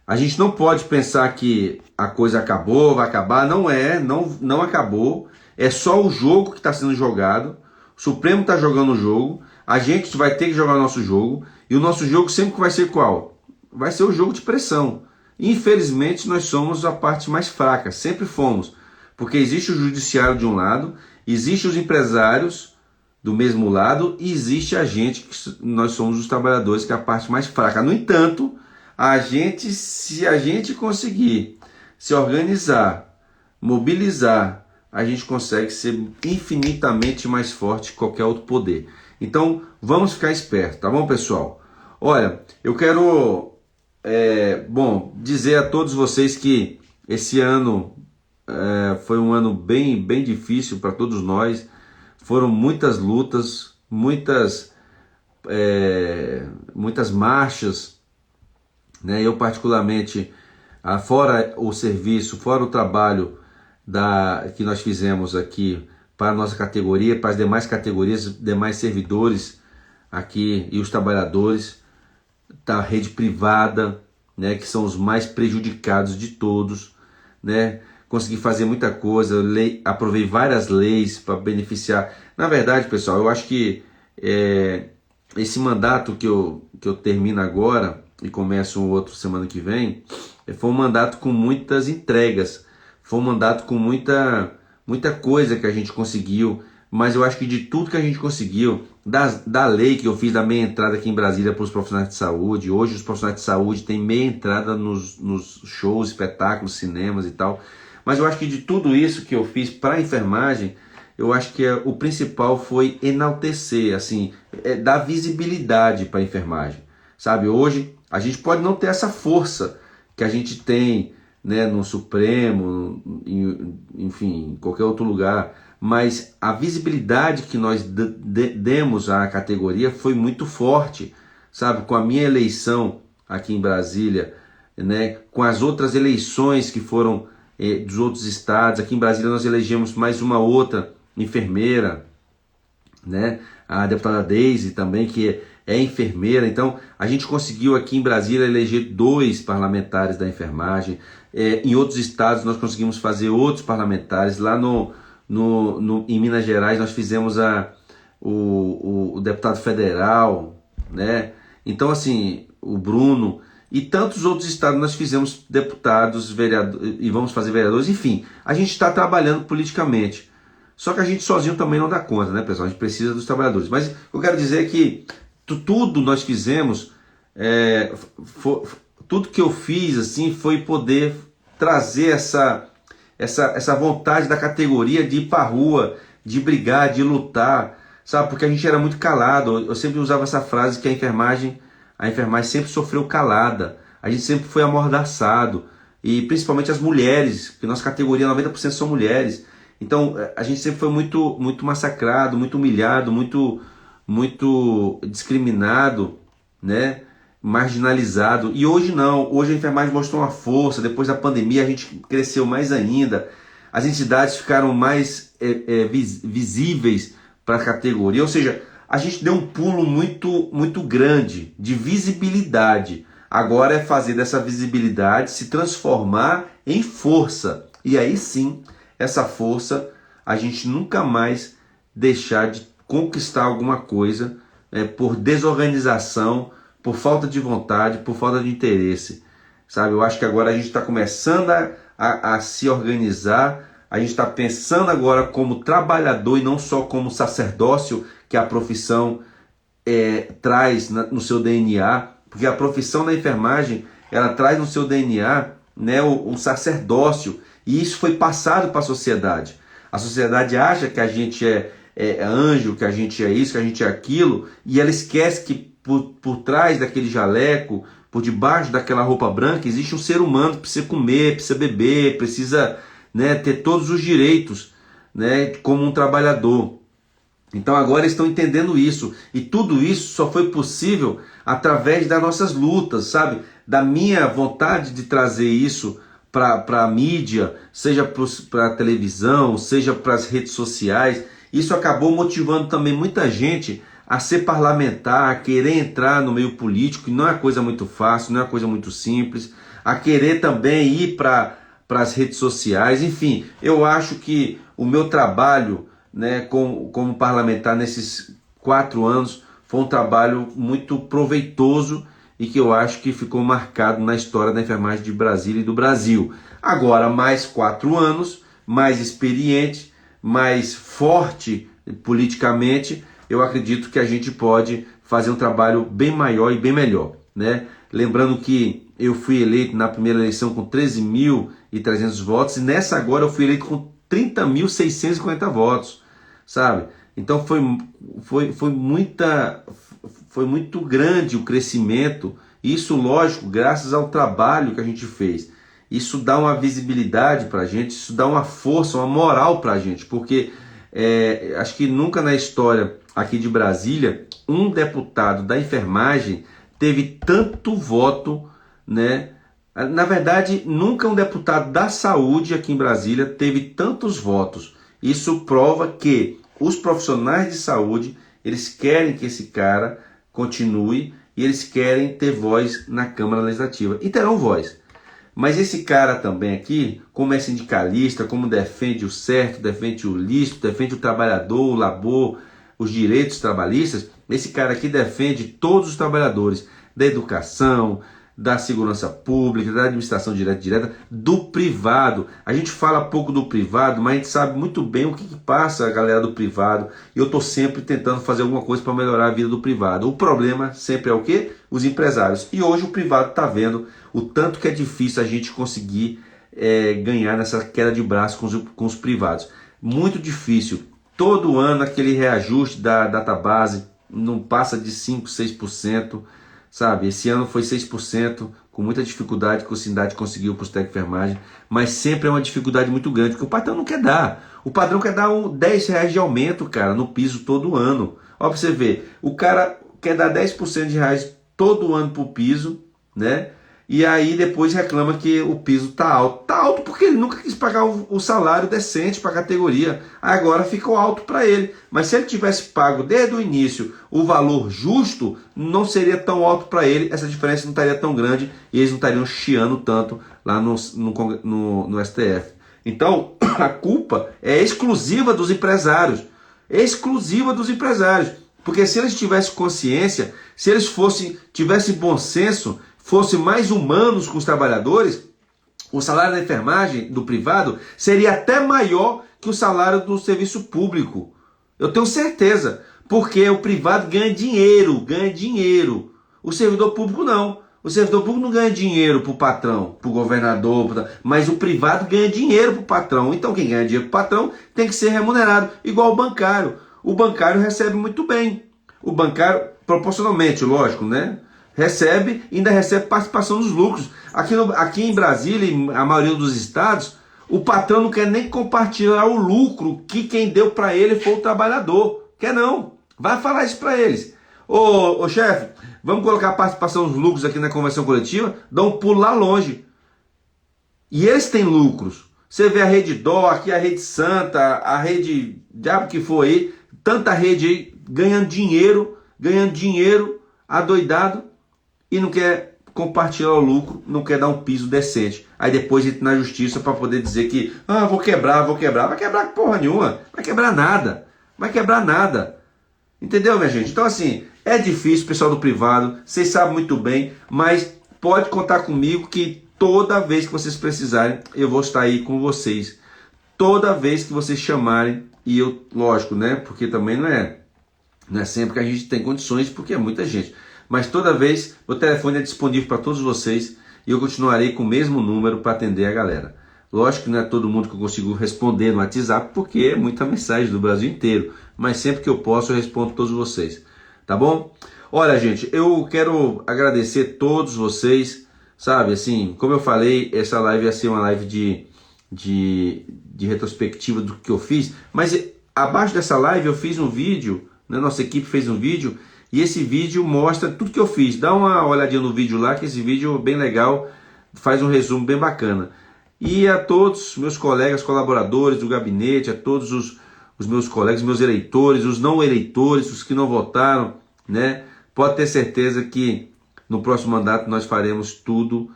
A gente não pode pensar que a coisa acabou, vai acabar. Não acabou. É só o jogo que está sendo jogado. O Supremo está jogando o jogo. A gente vai ter que jogar o nosso jogo. E o nosso jogo sempre vai ser qual? Vai ser o jogo de pressão. Infelizmente, nós somos a parte mais fraca. Sempre fomos. Porque existe o judiciário de um lado, existe os empresários do mesmo lado, e existe a gente, que nós somos os trabalhadores, que é a parte mais fraca. No entanto, se a gente conseguir se organizar, mobilizar, a gente consegue ser infinitamente mais forte que qualquer outro poder. Então, vamos ficar espertos, tá bom, pessoal? Olha, eu quero dizer a todos vocês que esse ano foi um ano bem difícil para todos nós. Foram muitas lutas, muitas marchas, né? Eu particularmente, fora o serviço, fora o trabalho que nós fizemos aqui para a nossa categoria, para as demais categorias, demais servidores aqui e os trabalhadores da rede privada, né, que são os mais prejudicados de todos, né? Consegui fazer muita coisa, aprovei várias leis para beneficiar. Na verdade, pessoal, eu acho que esse mandato que eu termino agora e começo um outro semana que vem, foi um mandato com muitas entregas, foi um mandato com muita coisa que a gente conseguiu, mas eu acho que de tudo que a gente conseguiu, da lei que eu fiz da meia entrada aqui em Brasília para os profissionais de saúde, hoje os profissionais de saúde têm meia entrada nos shows, espetáculos, cinemas e tal, mas eu acho que de tudo isso que eu fiz para a enfermagem, eu acho que o principal foi enaltecer, assim, dar visibilidade para a enfermagem, sabe? Hoje a gente pode não ter essa força que a gente tem, né, no Supremo, enfim, em qualquer outro lugar, mas a visibilidade que nós demos à categoria foi muito forte, sabe? Com a minha eleição aqui em Brasília, né, com as outras eleições que foram dos outros estados. Aqui em Brasília nós elegemos mais uma outra enfermeira, né? A deputada Deise também, que é enfermeira. Então a gente conseguiu aqui em Brasília eleger 2 parlamentares da enfermagem. Em outros estados nós conseguimos fazer outros parlamentares. Lá em Minas Gerais nós fizemos o deputado federal, né? Então assim, o Bruno, e tantos outros estados nós fizemos deputados, vereadores, e vamos fazer vereadores. Enfim, a gente está trabalhando politicamente. Só que a gente sozinho também não dá conta, né, pessoal? A gente precisa dos trabalhadores. Mas eu quero dizer que tudo nós fizemos, tudo que eu fiz assim foi poder trazer essa vontade da categoria de ir para a rua, de brigar, de lutar, sabe? Porque a gente era muito calado. Eu sempre usava essa frase que a enfermagem sempre sofreu calada. A gente sempre foi amordaçado. E principalmente as mulheres, que nossa categoria 90% são mulheres. Então a gente sempre foi muito, muito massacrado, muito humilhado, muito discriminado, né? Marginalizado. E hoje não. Hoje a enfermagem mostrou uma força. Depois da pandemia a gente cresceu mais ainda. As entidades ficaram mais visíveis para a categoria. Ou seja, a gente deu um pulo muito, muito grande de visibilidade. Agora é fazer dessa visibilidade se transformar em força. E aí sim, essa força, a gente nunca mais deixar de conquistar alguma coisa por desorganização, por falta de vontade, por falta de interesse. Sabe? Eu acho que agora a gente está começando a se organizar, a gente está pensando agora como trabalhador e não só como sacerdócio que a profissão traz no seu DNA, porque a profissão da enfermagem, ela traz no seu DNA, né, o sacerdócio, e isso foi passado para a sociedade. A sociedade acha que a gente é anjo, que a gente é isso, que a gente é aquilo, e ela esquece que por trás daquele jaleco, por debaixo daquela roupa branca, existe um ser humano que precisa comer, precisa beber, precisa, né, ter todos os direitos, né, como um trabalhador. Então agora eles estão entendendo isso, e tudo isso só foi possível através das nossas lutas, sabe? Da minha vontade de trazer isso para a mídia, seja para a televisão, seja para as redes sociais. Isso acabou motivando também muita gente a ser parlamentar, a querer entrar no meio político, que não é coisa muito fácil, não é coisa muito simples, a querer também ir para as redes sociais. Enfim, eu acho que o meu trabalho, né, como parlamentar nesses 4 anos foi um trabalho muito proveitoso e que eu acho que ficou marcado na história da enfermagem de Brasília e do Brasil. Agora, mais 4 anos, mais experiente, mais forte politicamente, eu acredito que a gente pode fazer um trabalho bem maior e bem melhor, né? Lembrando que eu fui eleito na primeira eleição com 13.300 votos e nessa agora eu fui eleito com 30.650 votos, sabe? Então foi muito grande o crescimento. Isso, lógico, graças ao trabalho que a gente fez. Isso dá uma visibilidade para a gente, isso dá uma força, uma moral para a gente, porque acho que nunca na história aqui de Brasília um deputado da enfermagem teve tanto voto, né? Na verdade, nunca um deputado da saúde aqui em Brasília teve tantos votos. Isso prova que os profissionais de saúde, eles querem que esse cara continue e eles querem ter voz na Câmara Legislativa. E terão voz. Mas esse cara também aqui, como é sindicalista, como defende o certo, defende o lícito, defende o trabalhador, o labor, os direitos trabalhistas, esse cara aqui defende todos os trabalhadores da educação, da segurança pública, da administração direta e indireta, do privado. A gente fala pouco do privado, mas a gente sabe muito bem o que passa a galera do privado. E eu estou sempre tentando fazer alguma coisa para melhorar a vida do privado. O problema sempre é o quê? Os empresários. E hoje o privado está vendo o tanto que é difícil a gente conseguir ganhar nessa queda de braço com os privados. Muito difícil. Todo ano aquele reajuste da database não passa de 5%, 6%. Sabe, esse ano foi 6%, com muita dificuldade que o Sindade conseguiu para os técnicos de enfermagem, mas sempre é uma dificuldade muito grande, porque o patrão não quer dar. O patrão quer dar R$10 de aumento, cara, no piso todo ano. Ó, pra você ver, o cara quer dar 10% de reais todo ano pro piso, né? E aí depois reclama que o piso tá alto. Tá alto porque ele nunca quis pagar o salário decente para a categoria. Agora ficou alto para ele. Mas se ele tivesse pago desde o início o valor justo, não seria tão alto para ele. Essa diferença não estaria tão grande e eles não estariam chiando tanto lá no STF. Então a culpa é exclusiva dos empresários. Exclusiva dos empresários. Porque se eles tivessem consciência, se eles tivessem bom senso, fossem mais humanos com os trabalhadores, o salário da enfermagem do privado seria até maior que o salário do serviço público. Eu tenho certeza, porque o privado ganha dinheiro. O servidor público não. O servidor público não ganha dinheiro para o patrão, para o governador, mas o privado ganha dinheiro para o patrão. Então quem ganha dinheiro para o patrão tem que ser remunerado, igual o bancário. O bancário recebe muito bem. O bancário, proporcionalmente, lógico, né? Ainda recebe participação dos lucros. Aqui em Brasília, em a maioria dos estados, o patrão não quer nem compartilhar o lucro que quem deu para ele foi o trabalhador. Quer não. Vai falar isso para eles. Ô chefe, vamos colocar a participação dos lucros aqui na convenção coletiva? Dá um pulo lá longe. E eles têm lucros. Você vê a Rede Dó, aqui a Rede Santa, a Rede diabo que for aí, tanta rede aí ganhando dinheiro, adoidado, e não quer compartilhar o lucro, não quer dar um piso decente. Aí depois entra na justiça para poder dizer que vou quebrar. Vai quebrar porra nenhuma, vai quebrar nada. Entendeu, minha gente? Então assim, é difícil, pessoal do privado, vocês sabem muito bem, mas pode contar comigo que toda vez que vocês precisarem, eu vou estar aí com vocês. Toda vez que vocês chamarem, e eu, lógico, né? Porque também não é sempre que a gente tem condições, porque é muita gente. Mas toda vez o telefone é disponível para todos vocês e eu continuarei com o mesmo número para atender a galera. Lógico que não é todo mundo que eu consigo responder no WhatsApp, porque é muita mensagem do Brasil inteiro. Mas sempre que eu posso, eu respondo todos vocês. Tá bom? Olha, gente, eu quero agradecer todos vocês. Sabe, assim, como eu falei, essa live ia ser uma live de retrospectiva do que eu fiz. Mas abaixo dessa live eu fiz um vídeo, né? Nossa equipe fez um vídeo. E esse vídeo mostra tudo que eu fiz. Dá uma olhadinha no vídeo lá, que esse vídeo é bem legal, faz um resumo bem bacana. E a todos meus colegas, colaboradores do gabinete, a todos os meus colegas, meus eleitores, os não eleitores, os que não votaram, né? Pode ter certeza que no próximo mandato nós faremos tudo,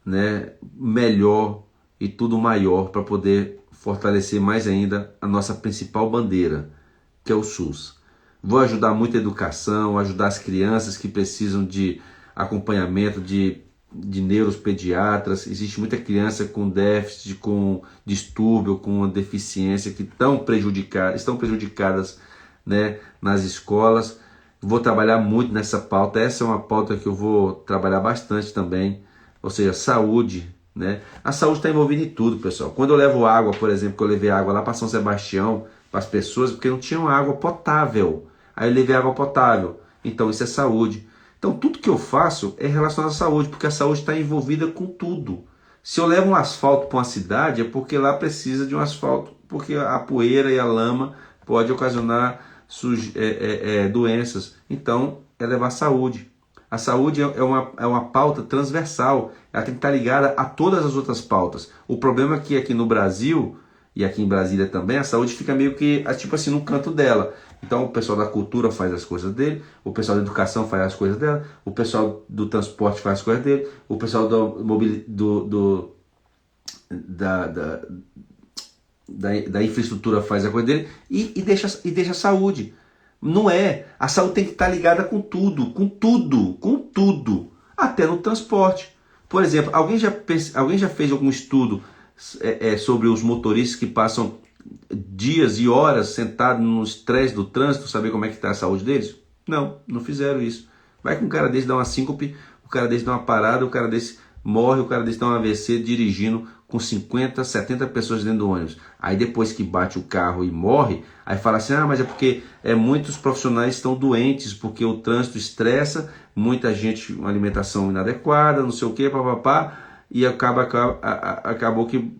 né, melhor e tudo maior para poder fortalecer mais ainda a nossa principal bandeira, que é o SUS. Vou ajudar muito a educação, ajudar as crianças que precisam de acompanhamento de neuropediatras. Existe muita criança com déficit, com distúrbio, com deficiência que estão prejudicadas, né, nas escolas. Vou trabalhar muito nessa pauta. Essa é uma pauta que eu vou trabalhar bastante também, ou seja, saúde, né? A saúde está envolvida em tudo, pessoal. Quando eu levo água, por exemplo, que eu levei água lá para São Sebastião, para as pessoas, porque não tinham água potável. Aí eu levei água potável. Então isso é saúde. Então tudo que eu faço é relacionado à saúde, porque a saúde está envolvida com tudo. Se eu levo um asfalto para uma cidade, é porque lá precisa de um asfalto, porque a poeira e a lama pode ocasionar doenças. Então é levar saúde. A saúde é uma pauta transversal. Ela tem que estar ligada a todas as outras pautas. O problema é que aqui no Brasil e aqui em Brasília também, a saúde fica meio que, tipo assim, no canto dela. Então o pessoal da cultura faz as coisas dele, o pessoal da educação faz as coisas dela, o pessoal do transporte faz as coisas dele, o pessoal da infraestrutura faz a coisa dele e deixa a saúde. Não é. A saúde tem que estar ligada com tudo, até no transporte. Por exemplo, alguém já fez algum estudo sobre os motoristas que passam dias e horas sentados no estresse do trânsito, saber como é que está a saúde deles? Não fizeram isso. Vai que um cara desse dá uma síncope, o cara desse dá uma parada, o cara desse morre, o cara desse dá um AVC dirigindo com 50, 70 pessoas dentro do ônibus. Aí depois que bate o carro e morre, aí fala assim, mas é porque muitos profissionais estão doentes, porque o trânsito estressa, muita gente com alimentação inadequada, não sei o que, papapá, e acabou que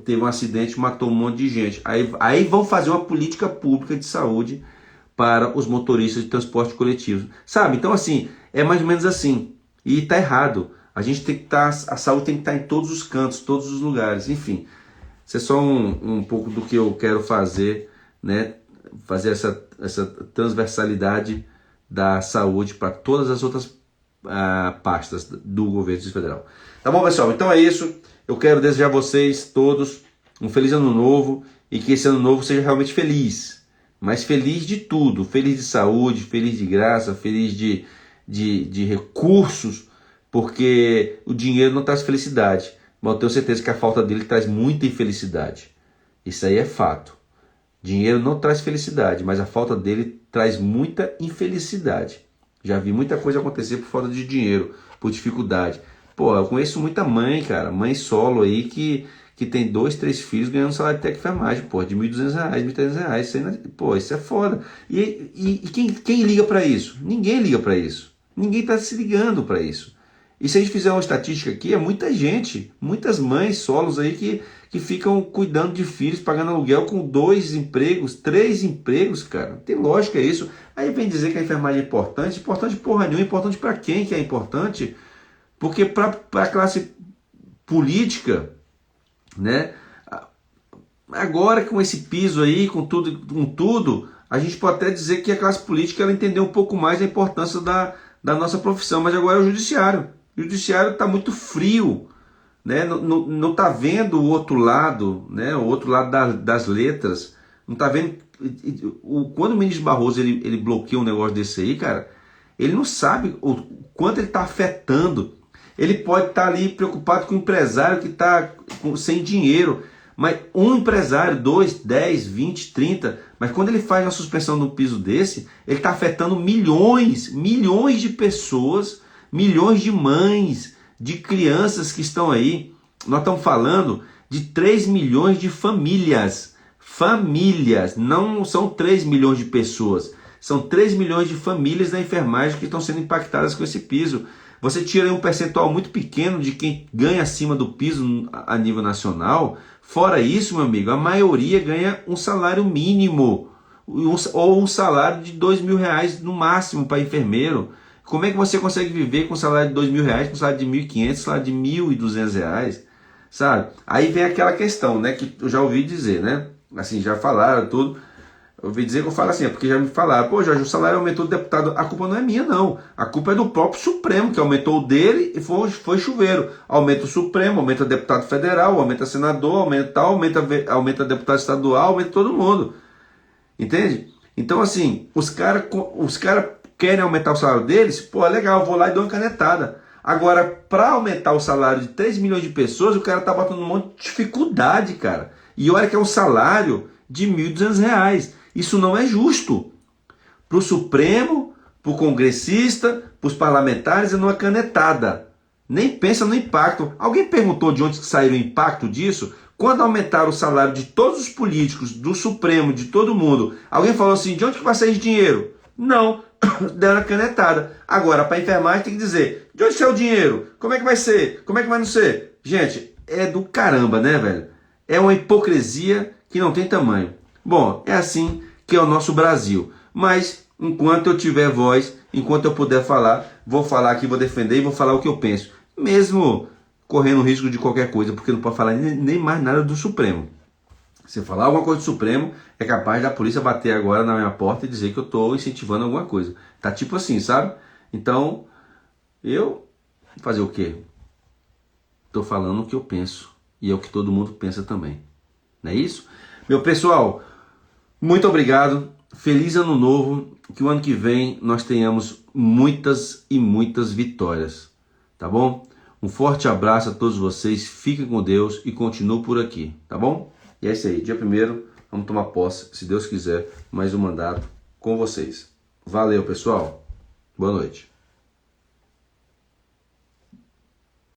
teve um acidente, matou um monte de gente. Aí vão fazer uma política pública de saúde para os motoristas de transporte coletivo. Sabe? Então assim, é mais ou menos assim. E está errado. A gente tem que estar, a saúde tem que estar em todos os cantos, todos os lugares, enfim. Isso é só um pouco do que eu quero fazer, né? Fazer essa transversalidade da saúde para todas as outras pastas do governo federal. Tá bom, pessoal? Então é isso. Eu quero desejar a vocês todos um feliz ano novo e que esse ano novo seja realmente feliz. Mas feliz de tudo. Feliz de saúde, feliz de graça, feliz de recursos, porque o dinheiro não traz felicidade, mas eu tenho certeza que a falta dele traz muita infelicidade. Isso aí é fato. Dinheiro não traz felicidade, mas a falta dele traz muita infelicidade. Já vi muita coisa acontecer por falta de dinheiro, por dificuldade. Pô, eu conheço muita mãe, cara, mãe solo aí que tem 2, 3 filhos ganhando um salário de técnico de enfermagem, pô, de R$1.200, R$1.300. Isso aí, pô, isso é foda. E quem liga para isso? Ninguém liga para isso. Ninguém está se ligando para isso. E se a gente fizer uma estatística aqui, é muita gente, muitas mães solos aí que ficam cuidando de filhos, pagando aluguel com 2 empregos, 3 empregos, cara. Tem lógica isso. Aí vem dizer que a enfermagem é importante. Importante porra nenhuma. Importante para quem que é importante? Porque para a classe política, né? Agora com esse piso aí, com tudo, a gente pode até dizer que a classe política ela entendeu um pouco mais a importância da nossa profissão. Mas agora é o judiciário. O judiciário está muito frio, né? Não está vendo o outro lado, né? O outro lado das letras. Não está vendo. Quando o ministro Barroso ele bloqueia um negócio desse aí, cara, ele não sabe o quanto ele está afetando. Ele pode estar ali preocupado com o empresário que está sem dinheiro, mas um empresário, 2, 10, 20, 30, mas quando ele faz uma suspensão no piso desse, ele está afetando milhões de pessoas, milhões de mães, de crianças que estão aí. Nós estamos falando de 3 milhões de famílias, não são 3 milhões de pessoas, são 3 milhões de famílias da enfermagem que estão sendo impactadas com esse piso. Você tira aí um percentual muito pequeno de quem ganha acima do piso a nível nacional. Fora isso, meu amigo, a maioria ganha um salário mínimo ou um salário de R$2.000 no máximo para enfermeiro. Como é que você consegue viver com um salário de R$2.000, com um salário de R$1.500, salário de R$1.200, sabe? Aí vem aquela questão, né, que eu já ouvi dizer, né? Assim, já falaram tudo. Eu ouvi dizer que eu falo assim, porque já me falaram, pô Jorge, o salário aumentou do deputado. A culpa não é minha, não. A culpa é do próprio Supremo, que aumentou o dele e foi chuveiro. Aumenta o Supremo, aumenta o deputado federal, aumenta senador, aumenta deputado estadual, aumenta todo mundo. Entende? Então assim, os caras querem aumentar o salário deles, pô, legal, eu vou lá e dou uma canetada. Agora, para aumentar o salário de 3 milhões de pessoas, o cara tá botando um monte de dificuldade, cara. E olha que é um salário de R$1.200. Isso não é justo. Para o Supremo, para o congressista, para os parlamentares, é numa canetada. Nem pensa no impacto. Alguém perguntou de onde saiu o impacto disso? Quando aumentaram o salário de todos os políticos, do Supremo, de todo mundo, alguém falou assim, de onde que vai sair dinheiro? Não, deram a canetada. Agora, para a enfermagem tem que dizer, de onde saiu o dinheiro? Como é que vai ser? Como é que vai não ser? Gente, é do caramba, né, velho? É uma hipocrisia que não tem tamanho. Bom, é assim que é o nosso Brasil. Mas, enquanto eu tiver voz, enquanto eu puder falar, vou falar aqui, vou defender e vou falar o que eu penso. Mesmo correndo risco de qualquer coisa, porque não pode falar nem mais nada do Supremo. Se eu falar alguma coisa do Supremo, é capaz da polícia bater agora na minha porta e dizer que eu estou incentivando alguma coisa. Tá tipo assim, sabe? Então, eu fazer o quê? Estou falando o que eu penso. E é o que todo mundo pensa também. Não é isso? Meu pessoal, muito obrigado. Feliz ano novo. Que o ano que vem nós tenhamos muitas e muitas vitórias. Tá bom? Um forte abraço a todos vocês. Fiquem com Deus e continuem por aqui. Tá bom? E é isso aí. Dia 1º, vamos tomar posse, se Deus quiser, mais um mandato com vocês. Valeu, pessoal. Boa noite.